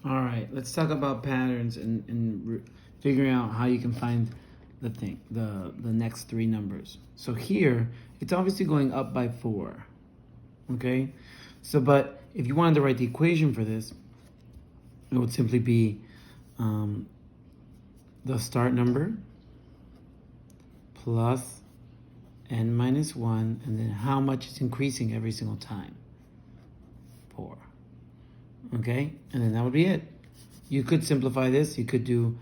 All right, let's talk about patterns and figuring out how you can find the next three numbers. So here, it's obviously going up by 4, okay? So, but if you wanted to write the equation for this, it would simply be the start number plus n minus 1, and then how much it's increasing every single time, 4. Okay, and then that would be it. You could simplify this. You could do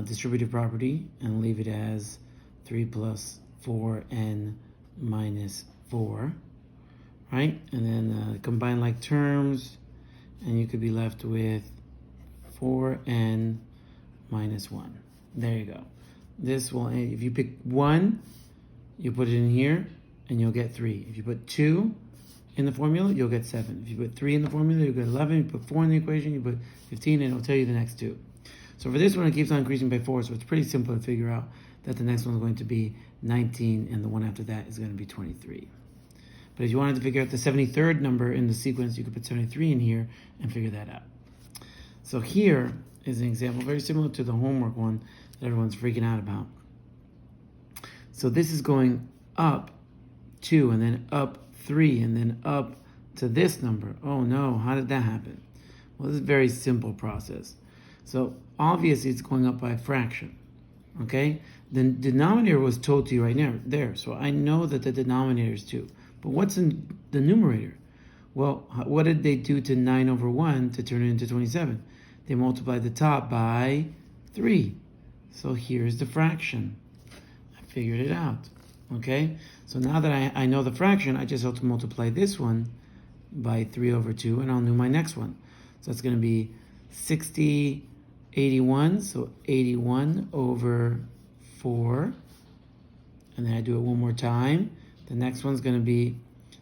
distributive property and leave it as 3 plus 4n minus 4, right? And then combine like terms, and you could be left with 4n minus 1. There you go. This will, if you pick 1, you put it in here, and you'll get 3. If you put 2 in the formula, you'll get 7. If you put 3 in the formula, you'll get 11. You put 4 in the equation, you put 15, and it'll tell you the next 2. So for this one, it keeps on increasing by 4, so it's pretty simple to figure out that the next one is going to be 19, and the one after that is going to be 23. But if you wanted to figure out the 73rd number in the sequence, you could put 73 in here and figure that out. So here is an example very similar to the homework one that everyone's freaking out about. So this is going up 2, and then up 3, and then up to this number. Oh no, how did that happen? Well, this is a very simple process. So obviously it's going up by a fraction, okay? The denominator was told to you right now, there. So I know that the denominator is 2. But what's in the numerator? Well, what did they do to 9 over 1 to turn it into 27? They multiplied the top by 3. So here's the fraction. I figured it out, okay? So now that I know the fraction, I just have to multiply this one by 3 over 2, and I'll know my next one. So it's going to be 60, 81, so 81 over 4. And then I do it one more time. The next one's going to be,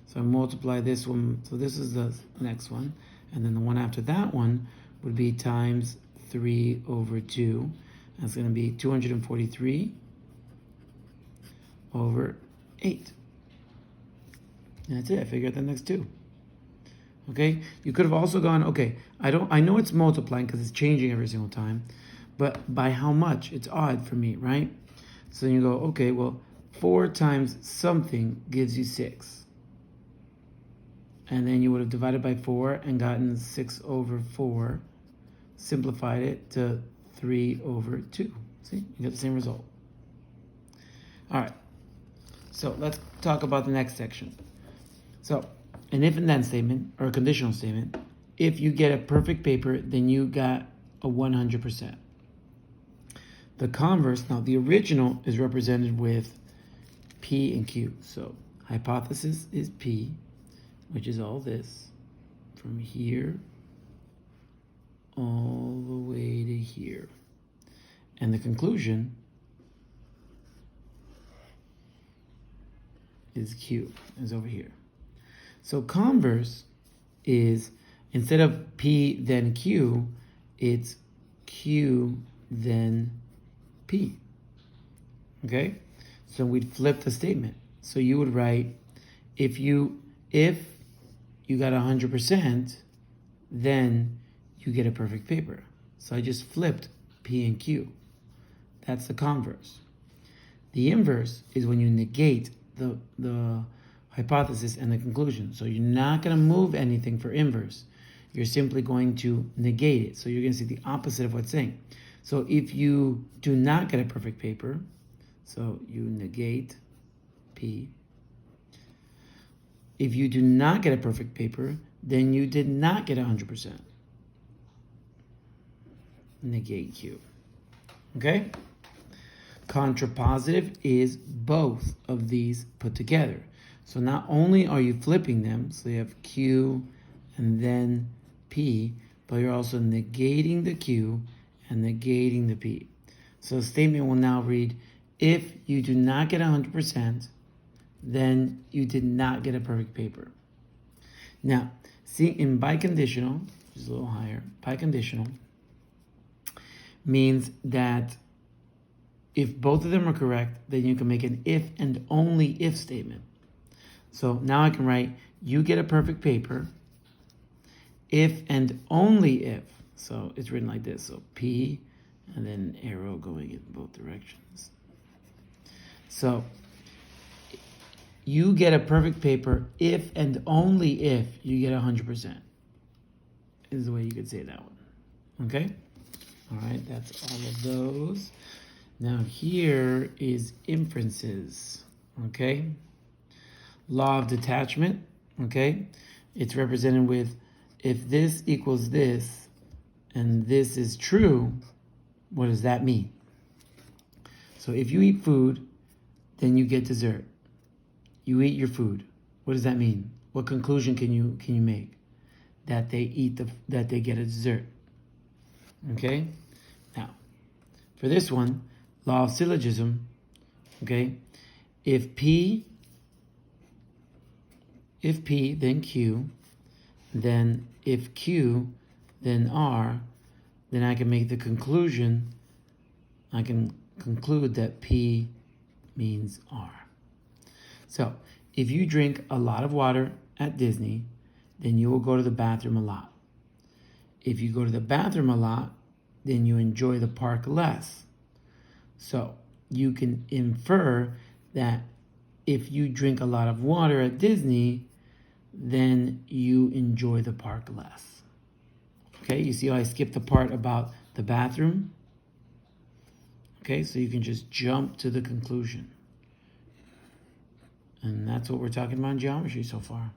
so I multiply this one, so this is the next one. And then the one after that one would be times 3 over 2. That's going to be 243 over 8. And that's it. I figured out the next 2. Okay? You could have also gone, okay, I know it's multiplying because it's changing every single time, but by how much? It's odd for me, right? So then you go, okay, well, 4 times something gives you 6. And then you would have divided by 4 and gotten 6 over 4, simplified it to 3 over 2. See? You get the same result. All right. So let's talk about the next section. So an if and then statement, or a conditional statement, if you get a perfect paper, then you got a 100%. The converse, now the original is represented with P and Q. So hypothesis is P, which is all this, from here all the way to here. And the conclusion is Q, is over here. So converse is, instead of P then Q, it's Q then P. Okay? So we'd flip the statement. So you would write, if you got 100%, then you get a perfect paper. So I just flipped P and Q. That's the converse. The inverse is when you negate the hypothesis and the conclusion. So you're not going to move anything for inverse. You're simply going to negate it. So you're going to see the opposite of what's saying. So if you do not get a perfect paper, so you negate P. If you do not get a perfect paper, then you did not get 100%. Negate Q. Okay? Contrapositive is both of these put together. So not only are you flipping them, so you have Q and then P, but you're also negating the Q and negating the P. So the statement will now read, if you do not get 100%, then you did not get a perfect paper. Now, see, in biconditional, which is a little higher, biconditional means that if both of them are correct, then you can make an if and only if statement. So now I can write, you get a perfect paper if and only if So it's written like this. So P and then an arrow going in both directions. So you get a perfect paper if and only if you get 100%. Is the way you could say that one. Okay? All right, that's all of those. Now here is inferences. Okay? Law of detachment. Okay? It's represented with if this equals this and this is true, what does that mean? So if you eat food, then you get dessert. You eat your food. What does that mean? What conclusion can you make? That they get a dessert. Okay? Now, for this one, law of syllogism, okay? If P, then Q, then if Q, then R, then I can make the conclusion, I can conclude that P means R. So, if you drink a lot of water at Disney, then you will go to the bathroom a lot. If you go to the bathroom a lot, then you enjoy the park less. So, you can infer that if you drink a lot of water at Disney, then you enjoy the park less. Okay, you see how I skipped the part about the bathroom? Okay, so you can just jump to the conclusion. And that's what we're talking about in geometry so far.